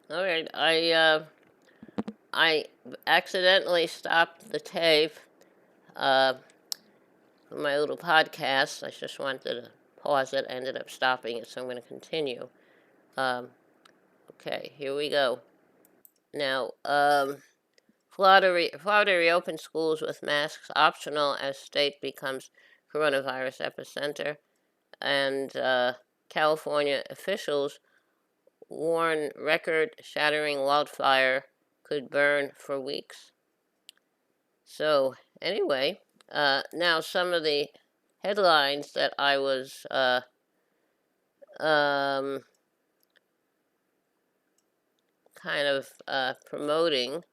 All right, I accidentally stopped the tape uh, for my little podcast. I just wanted to pause it. I ended up stopping it, so I'm going to continue. Um, okay, here we go. Now, Florida reopens schools with masks optional as state becomes coronavirus epicenter, and California officials warn record-shattering wildfire could burn for weeks. So anyway, now some of the headlines that I was um, kind of promoting,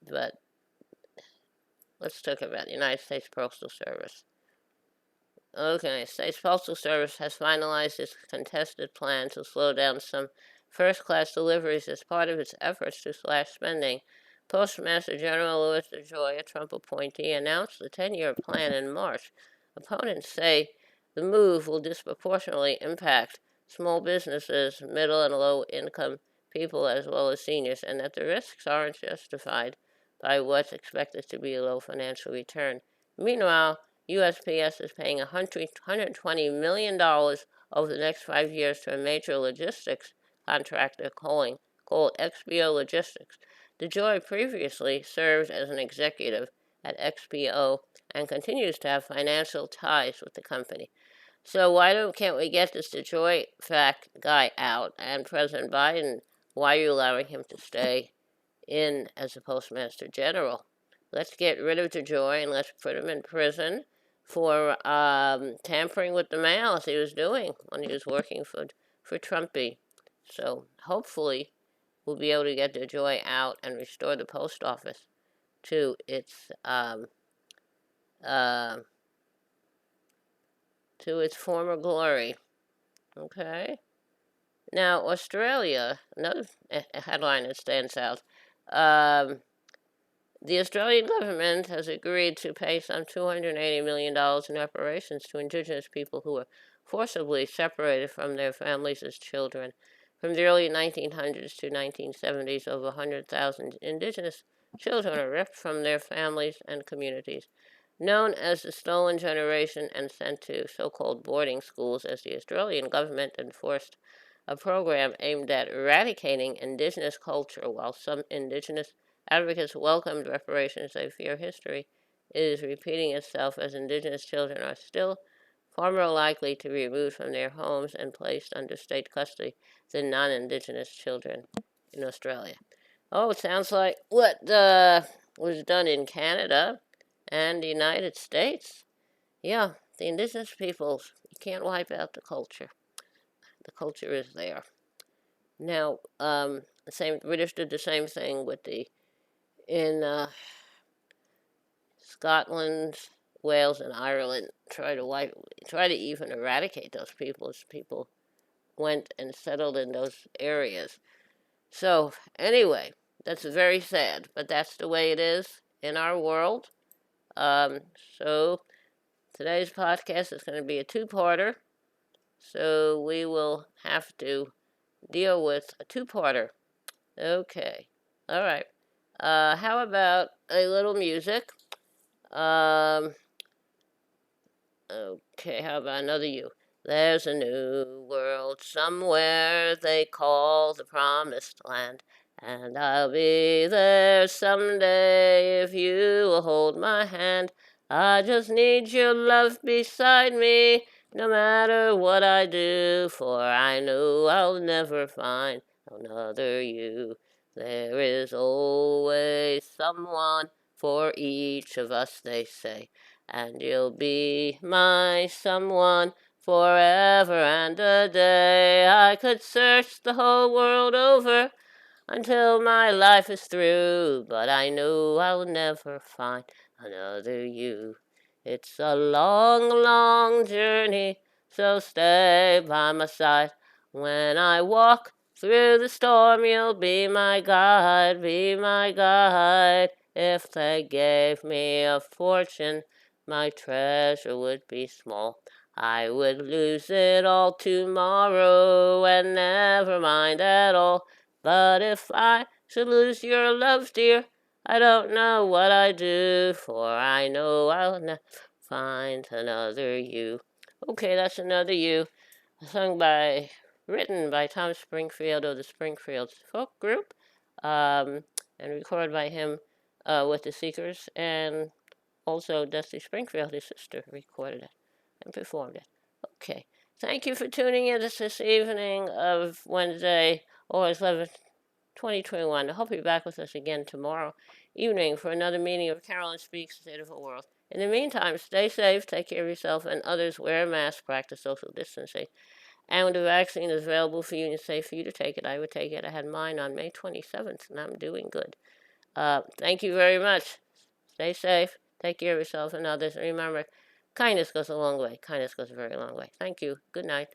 but let's talk about the United States Postal Service. Okay, States Postal Service has finalized its contested plan to slow down some first-class deliveries as part of its efforts to slash spending. Postmaster General Louis DeJoy, a Trump appointee, announced the 10-year plan in March. Opponents say the move will disproportionately impact small businesses, middle and low-income people, as well as seniors, and that the risks aren't justified by what's expected to be a low financial return. Meanwhile, USPS is paying $120 million over the next 5 years to a major logistics contractor called XPO Logistics. DeJoy previously served as an executive at XPO and continues to have financial ties with the company. So can't we get this DeJoy fact guy out? And President Biden, why are you allowing him to stay in as a postmaster general? Let's get rid of DeJoy and let's put him in prison for tampering with the mail as he was doing when he was working for Trumpy. So hopefully we'll be able to get DeJoy out and restore the post office to uh, its former glory. Okay. Now Australia, another headline that stands out. Um, The Australian government has agreed to pay some $280 million in reparations to Indigenous people who were forcibly separated from their families as children. From the early 1900s to 1970s, over 100,000 Indigenous children were ripped from their families and communities. Known as the Stolen Generation and sent to so-called boarding schools, as the Australian government enforced a program aimed at eradicating Indigenous culture, while some Indigenous advocates welcomed reparations. They fear history is repeating itself as Indigenous children are still far more likely to be removed from their homes and placed under state custody than non-Indigenous children in Australia. Oh, it sounds like what was done in Canada and the United States. Yeah, the Indigenous peoples, you can't wipe out the culture. The culture is there. Now, the same British did the same thing with in Scotland, Wales, and Ireland. Try to even eradicate those people as people went and settled in those areas. So anyway, that's very sad, but that's the way it is in our world. Um, so today's podcast is going to be a two-parter. So we will have to deal with a two-parter. Okay. All right. How about a little music? Um, okay, how about another you? There's a new world somewhere they call the promised land, and I'll be there someday if you will hold my hand. I just need your love beside me, no matter what I do, for I know I'll never find another you. There is always someone for each of us, they say, and you'll be my someone forever and a day. I could search the whole world over until my life is through, but I know I'll never find another you. It's a long, long journey, so stay by my side. When I walk through the storm, you'll be my guide, be my guide. If they gave me a fortune, my treasure would be small. I would lose it all tomorrow and never mind at all. But if I should lose your love, dear, I don't know what I'd do, for I know I'll never find another you. Okay, that's Another You, written by Tom Springfield of the Springfield Folk Group, and recorded by him with the Seekers, and also Dusty Springfield, his sister, recorded it and performed it. Okay, thank you for tuning in this evening of Wednesday, August 11th, 2021. I hope you're back with us again tomorrow evening for another meeting of Carolyn Speaks State of the World. In the meantime, stay safe, take care of yourself and others, wear a mask, practice social distancing. And when the vaccine is available for you and it's safe for you to take it, I would take it. I had mine on May 27th, and I'm doing good. Thank you very much. Stay safe, take care of yourself and others, and remember, kindness goes a long way. Kindness goes a very long way. Thank you. Good night.